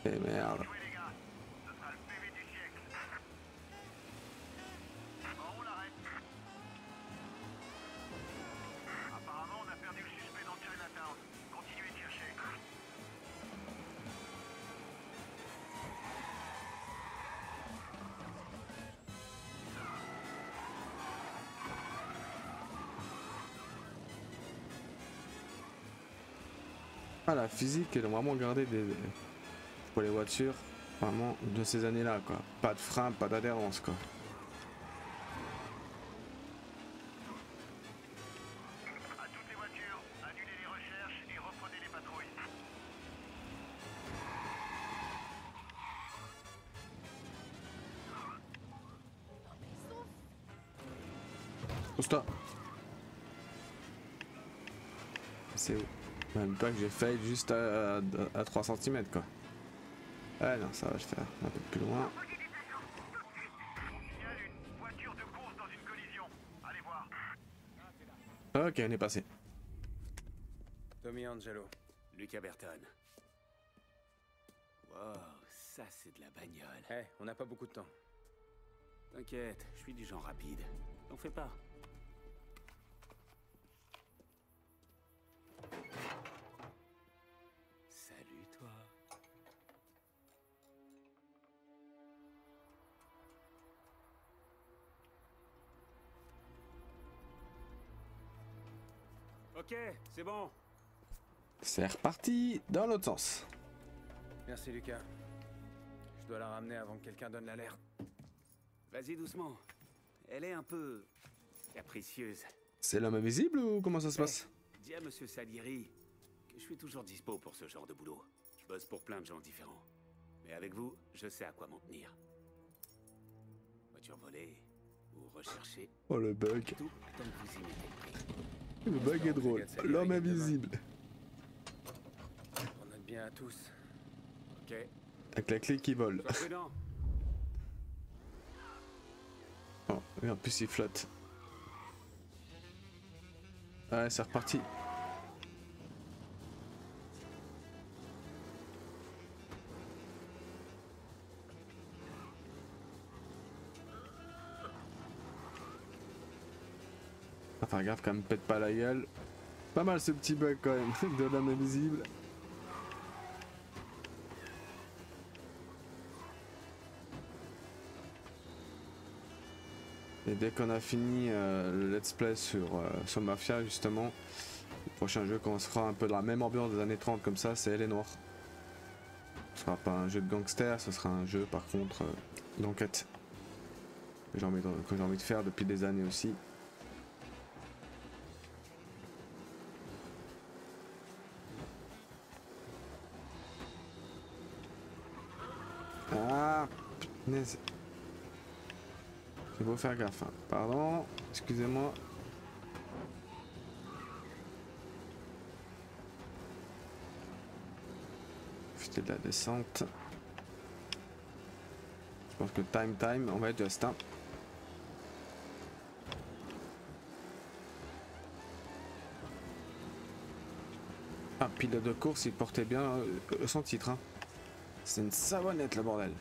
Et merde. Ah, la physique, elle a vraiment gardé pour les voitures, vraiment de ces années-là, quoi. Pas de frein, pas d'adhérence, quoi. À toutes les voitures, annulez les recherches et reprenez les patrouilles. Pousse-toi. C'est où? Même pas que j'ai failli juste à 3 cm quoi. Ah non, ça va le faire un peu plus loin. Une voiture de course dans une collision. Allez voir. Ok, on est passé. Tommy Angelo. Luca Burton. Wow, ça c'est de la bagnole. Hey, on n'a pas beaucoup de temps. T'inquiète, je suis du genre rapide. T'en fais pas. Ok, c'est bon. C'est reparti dans l'autre sens. Merci Lucas. Je dois la ramener avant que quelqu'un donne l'alerte. Vas-y doucement. Elle est un peu capricieuse. C'est l'homme invisible ou comment ça se passe? Dis à Monsieur Salieri que je suis toujours dispo pour ce genre de boulot. Je bosse pour plein de gens différents. Mais avec vous, je sais à quoi m'en tenir. Voiture volée ou recherchée. Oh le bug. Tout tant que vous y mettez le prix. Le bug est drôle. L'homme invisible. On note bien à tous. Ok. Avec la clé qui vole. Sois prudent. Oh, et en plus il flotte. Ouais, c'est reparti. Enfin, gaffe quand même, pète pas la gueule. Pas mal ce petit bug quand même, de l'homme invisible. Et dès qu'on a fini le let's play sur Mafia justement, le prochain jeu qu'on se fera un peu dans la même ambiance des années 30 comme ça, c'est Elle est Noire. Ce sera pas un jeu de gangster, ce sera un jeu par contre d'enquête. Que j'ai envie de faire depuis des années aussi. Ah, punaise. Il faut faire gaffe. Hein. Pardon, excusez-moi. Profiter de la descente. Je pense que time, on va être juste. Hein. Ah, pilote de course, il portait bien son titre. Hein. C'est une savonnette le bordel.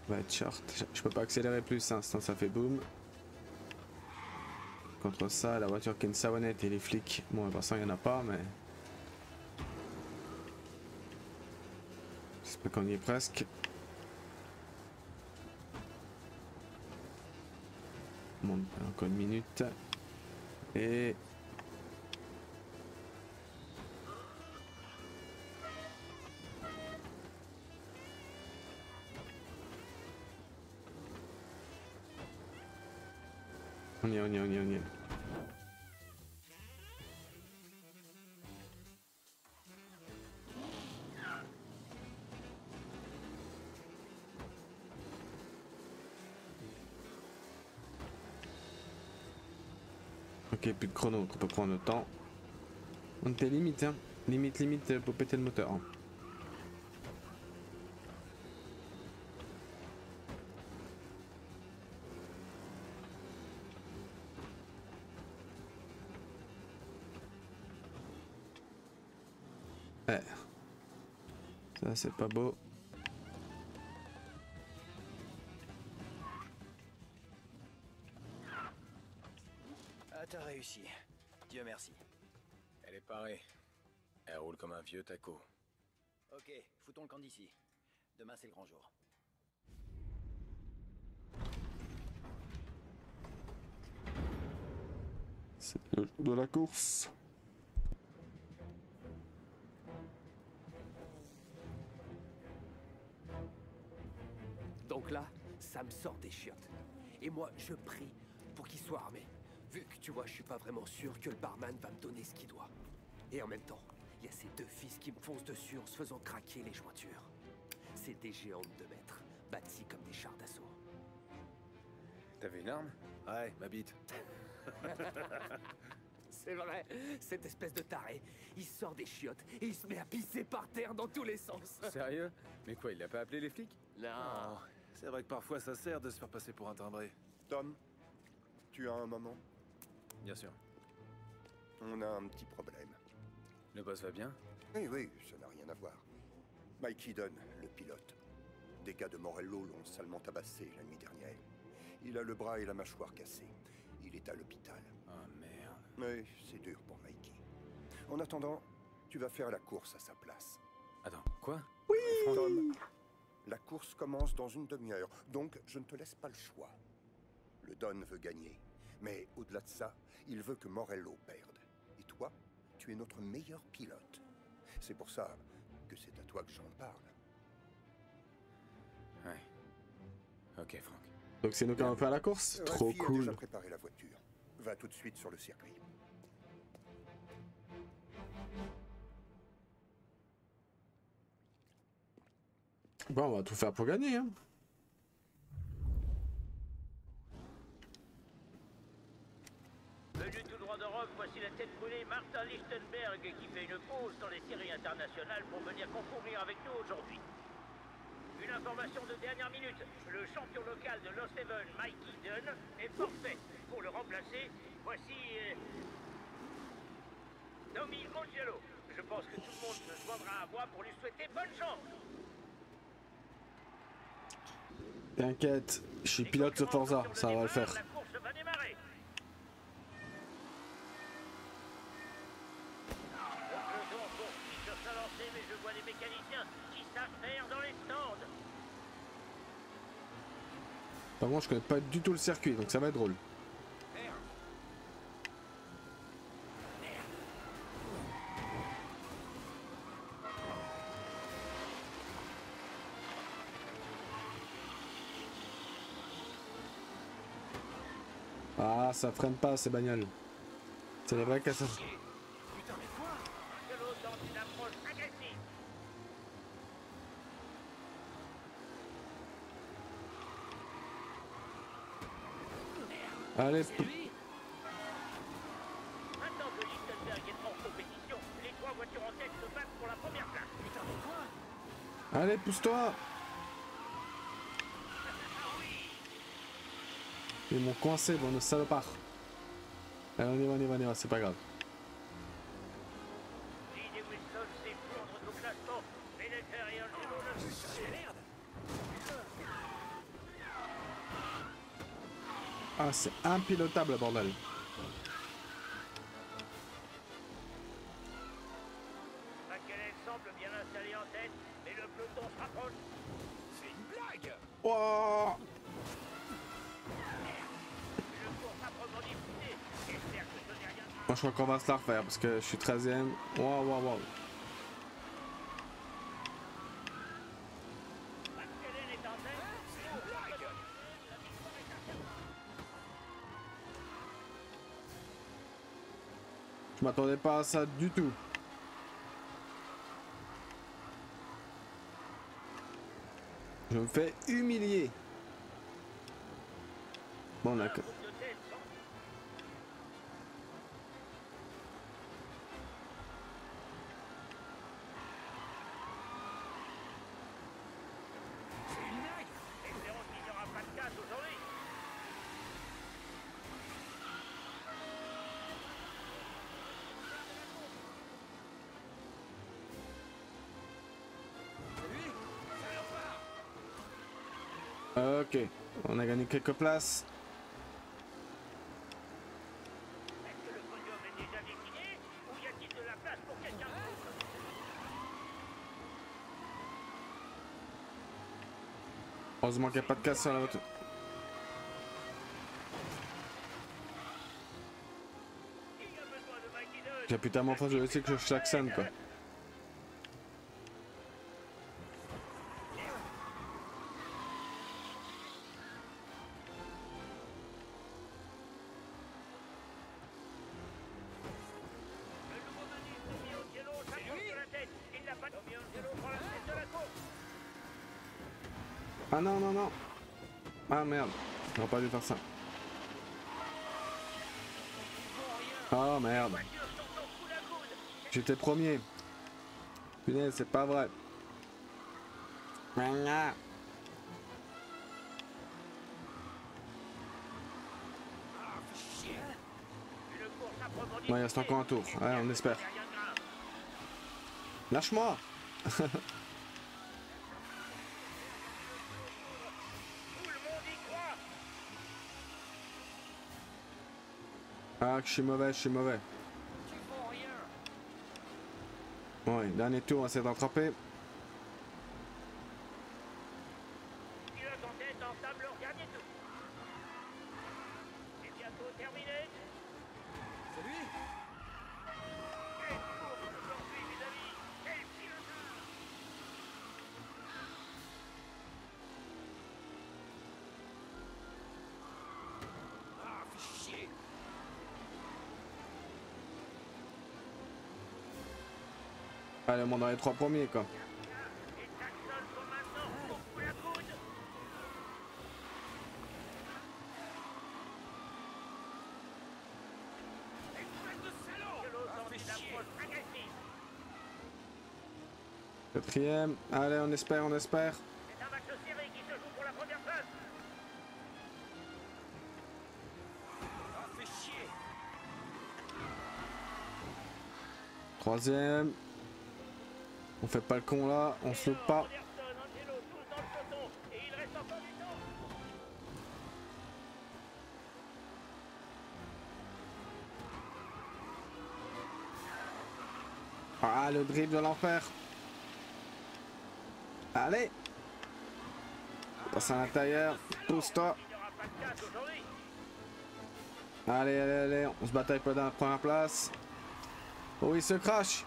Va être short. Je peux pas accélérer plus, hein, sinon ça fait boum. Contre ça, la voiture qui est une savonnette et les flics. Bon, pour l'instant, il n'y en a pas, mais. J'espère qu'on y est presque. Bon, encore une minute. Et. On y est. Ok, plus de chrono, donc on peut prendre le temps. On était limite, hein. Limite pour péter le moteur. Hein. Ouais. Ça c'est pas beau. Ah, t'as réussi. Dieu merci. Elle est parée. Elle roule comme un vieux taco. Ok, foutons le camp d'ici. Demain, c'est le grand jour. C'est le jour de la course. Donc là, ça me sort des chiottes. Et moi, je prie pour qu'il soit armé. Vu que tu vois, je suis pas vraiment sûr que le barman va me donner ce qu'il doit. Et en même temps, il y a ces deux fils qui me foncent dessus en se faisant craquer les jointures. C'est des géants de 2 mètres, bâtis comme des chars d'assaut. T'avais une arme? Ouais, ma bite. C'est vrai, cette espèce de taré, il sort des chiottes et il se met à pisser par terre dans tous les sens. Sérieux? Mais quoi, il a pas appelé les flics? Non. Oh, c'est vrai que parfois ça sert de se faire passer pour un timbré. Tom, tu as un moment? Bien sûr. On a un petit problème. Le boss va bien? Oui, oui, ça n'a rien à voir. Mike Eden, le pilote. Des gars de Morello l'ont salement tabassé la nuit dernière. Il a le bras et la mâchoire cassés. Il est à l'hôpital. Oh merde. Oui, c'est dur pour Mikey. En attendant, tu vas faire la course à sa place. Attends, quoi? Oui Tom, la course commence dans une demi-heure, donc je ne te laisse pas le choix. Le Don veut gagner, mais au-delà de ça, il veut que Morello perde. Et toi, tu es notre meilleur pilote. C'est pour ça que c'est à toi que j'en parle. Ouais. Ok, Franck. Donc c'est nous qui allons faire la course? Trop Ralphie a cool. déjà préparé la voiture. Va tout de suite sur le circuit. Bon, on va tout faire pour gagner, hein. Venu tout droit d'Europe, voici la tête brûlée Martin Lichtenberg qui fait une pause dans les séries internationales pour venir concourir avec nous aujourd'hui. Une information de dernière minute, le champion local de Lost Haven, Mike Eden, est forfait. Pour le remplacer, voici... Tommy Ongelo. Je pense que tout le monde se joindra à moi pour lui souhaiter bonne chance. T'inquiète, je suis pilote de Forza, ça va le faire. La course va démarrer. Le peloton poursuit sur sa lancée, mais je vois des mécaniciens qui s'affairent dans les stands. Par contre, je connais pas du tout le circuit, donc ça va être drôle. Ah, ça freine pas ces bagnoles. C'est les vraies casses. Putain, mais quoi? Ongelo tente une approche agressive. Allez, Maintenant que Lichtenberg est en compétition, les trois voitures en tête se battent pour la première place. Putain, mais quoi? allez, pousse-toi. Ils m'ont coincé, bon, de salopard. Allez, on y va, c'est pas grave. Lee Wilson s'effondre au classement, mais Leclerc et Ongelo ne... Merde! Ah, c'est impilotable, bordel. McKellen semble bien installé en tête, mais le peloton se rapproche. C'est une blague! Oh, Le course à proprement disputé. J'espère que ce n'est rien. moi, je crois qu'on va se la refaire parce que je suis 13ème. Waouh. McKellen est en tête. C'est une blague! Je m'attendais pas à ça du tout. Je me fais humilier. Bon, d'accord. C'est une blague! Espérons qu'il n'y aura pas de casse aujourd'hui. Ok, on a gagné quelques places. Est-ce que le podium est déjà décidé ou y a-t-il de la place pour quelqu'un d'autre? Heureusement qu'il n'y a pas de casse sur la voiture. J'ai putain mon frère, je sais que je klaxonne quoi. Ah non. Ah merde, j'aurais pas dû faire ça. Oh merde. J'étais premier. Punaise, c'est pas vrai. Ouais, il reste encore un tour. Ouais, on espère. Lâche-moi. Ah, je suis mauvais, je suis mauvais. Ouais, dernier tour, on essaie d'attraper. Allez, on est dans les 3 premiers, quoi. Quatrième. Allez, on espère, on espère. Troisième. On fait pas le con là, on se loupe pas. Ah, le dribble de l'enfer. Allez. Passe à l'intérieur. Pousse-toi. Allez, allez, allez. On se bataille pas dans la première place. Oh, il se crache.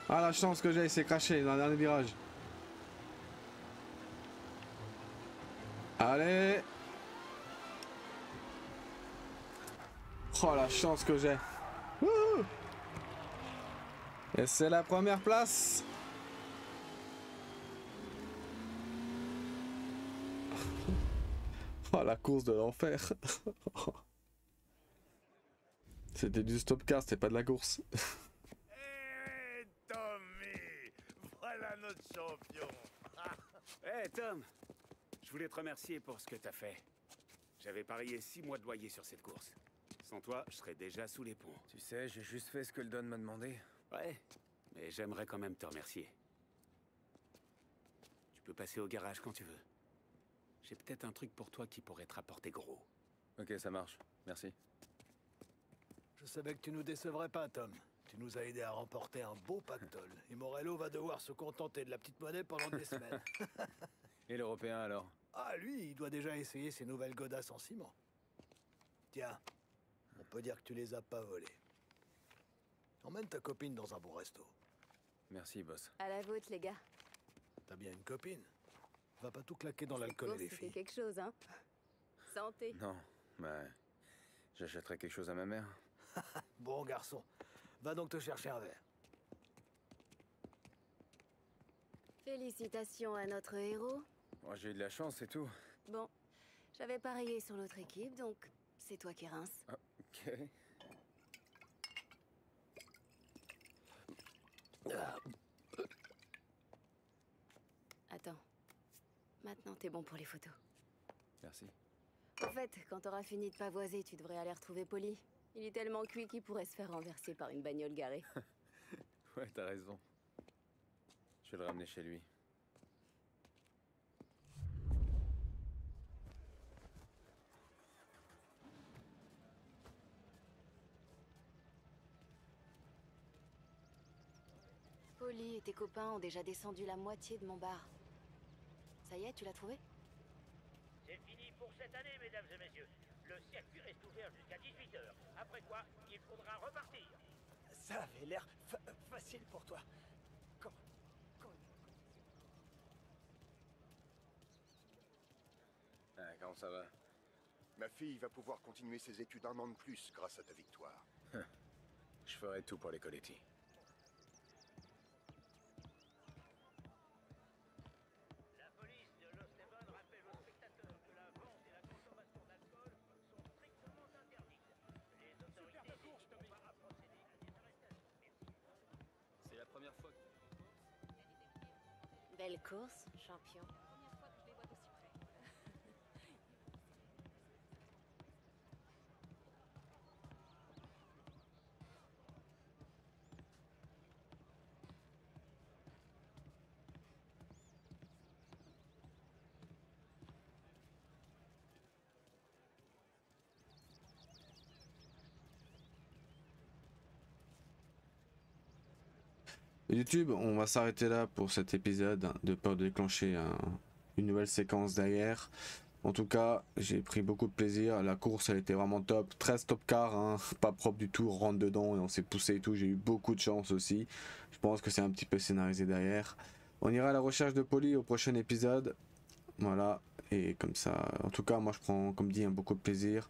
Ah, la chance que j'ai, il s'est craché dans le dernier virage. Allez. Oh, la chance que j'ai. Wouhou. Et c'est la première place. Oh, la course de l'enfer. C'était du stop car, c'était pas de la course. Voilà notre champion. Hey Tom, je voulais te remercier pour ce que t'as fait. J'avais parié 6 mois de loyer sur cette course. Sans toi, je serais déjà sous les ponts. Tu sais, j'ai juste fait ce que le Don m'a demandé. Ouais, mais j'aimerais quand même te remercier. Tu peux passer au garage quand tu veux. J'ai peut-être un truc pour toi qui pourrait te rapporter gros. Ok, ça marche. Merci. Je savais que tu nous décevrais pas, Tom. Tu nous as aidé à remporter un beau pactole. Et Morello va devoir se contenter de la petite monnaie pendant des semaines. Et l'Européen alors? Ah, lui, il doit déjà essayer ses nouvelles godasses en ciment. Tiens, on peut dire que tu les as pas volées. Emmène ta copine dans un bon resto. Merci, boss. À la vôtre, les gars. T'as bien une copine? Va pas tout claquer dans l'alcool et les filles. C'est quelque chose, hein. Santé. Non, bah... j'achèterai quelque chose à ma mère. Bon garçon, va donc te chercher un verre. Félicitations à notre héros. Moi, j'ai eu de la chance, c'est tout. Bon, j'avais parié sur l'autre équipe, donc c'est toi qui rince. Ah, ok. Attends. Maintenant, t'es bon pour les photos. Merci. En fait, quand t'auras fini de pavoiser, tu devrais aller retrouver Polly. Il est tellement cuit qu'il pourrait se faire renverser par une bagnole garée. Ouais, t'as raison. Je vais le ramener chez lui. Polly et tes copains ont déjà descendu la moitié de mon bar. Ça y est, tu l'as trouvé? C'est fini pour cette année, mesdames et messieurs. Le circuit reste ouvert jusqu'à 18h. Après quoi, il faudra repartir. Ça avait l'air facile pour toi. Ah, comment ça va? Ma fille va pouvoir continuer ses études un an de plus grâce à ta victoire. Je ferai tout pour les Coletti. La police de Lost Haven rappelle aux spectateurs que la vente et la consommation d'alcool sont strictement interdites. Les autorités n'hésiteront pas à procéder à des arrestations. C'est la première fois que... Belle course, champion. YouTube, on va s'arrêter là pour cet épisode, hein, de peur de déclencher une nouvelle séquence derrière. En tout cas, j'ai pris beaucoup de plaisir. La course, elle était vraiment top. 13 top cars, hein, pas propre du tout. On rentre dedans et on s'est poussé et tout. J'ai eu beaucoup de chance aussi. Je pense que c'est un petit peu scénarisé derrière. On ira à la recherche de Polly au prochain épisode. Voilà. Et comme ça, en tout cas, moi je prends, comme dit, beaucoup de plaisir.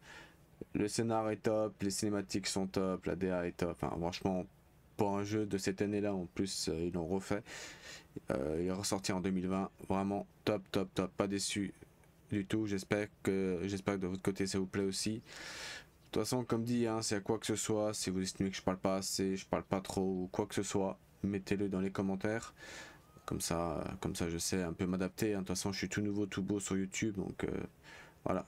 Le scénar est top, les cinématiques sont top, la DA est top. Enfin, franchement, pour un jeu de cette année-là, en plus, ils l'ont refait. Il est ressorti en 2020. Vraiment top, top, top. Pas déçu du tout. J'espère que de votre côté ça vous plaît aussi. De toute façon, comme dit, hein, c'est à quoi que ce soit, si vous estimez que je parle pas assez, je parle pas trop ou quoi que ce soit, mettez-le dans les commentaires. Comme ça je sais un peu m'adapter. Hein. De toute façon, je suis tout nouveau, tout beau sur YouTube, donc voilà.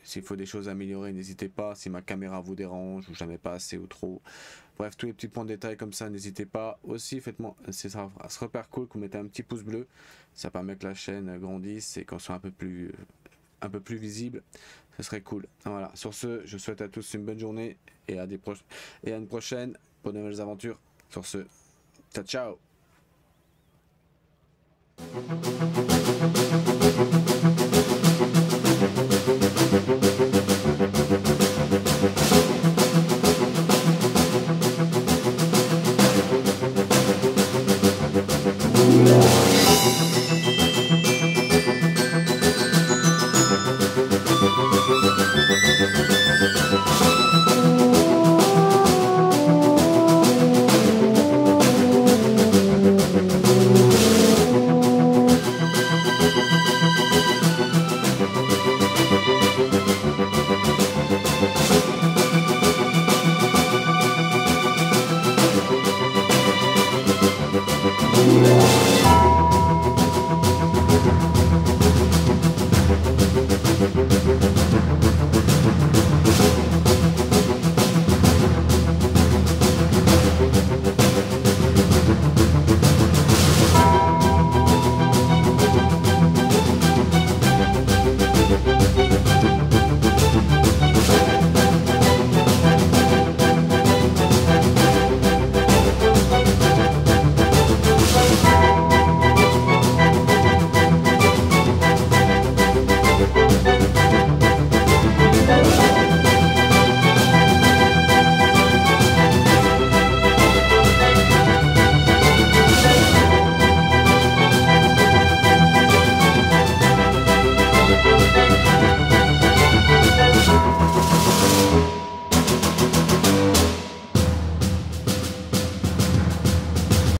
S'il faut des choses à améliorer, n'hésitez pas. Si ma caméra vous dérange ou jamais pas assez ou trop, bref, tous les petits points de détail comme ça, n'hésitez pas. Aussi, faites-moi, ça sera super cool que vous mettez un petit pouce bleu. Ça permet que la chaîne grandisse et qu'on soit un peu plus visible. Ce serait cool. Voilà. Sur ce, je souhaite à tous une bonne journée et à une prochaine pour de nouvelles aventures. Sur ce, ciao ciao.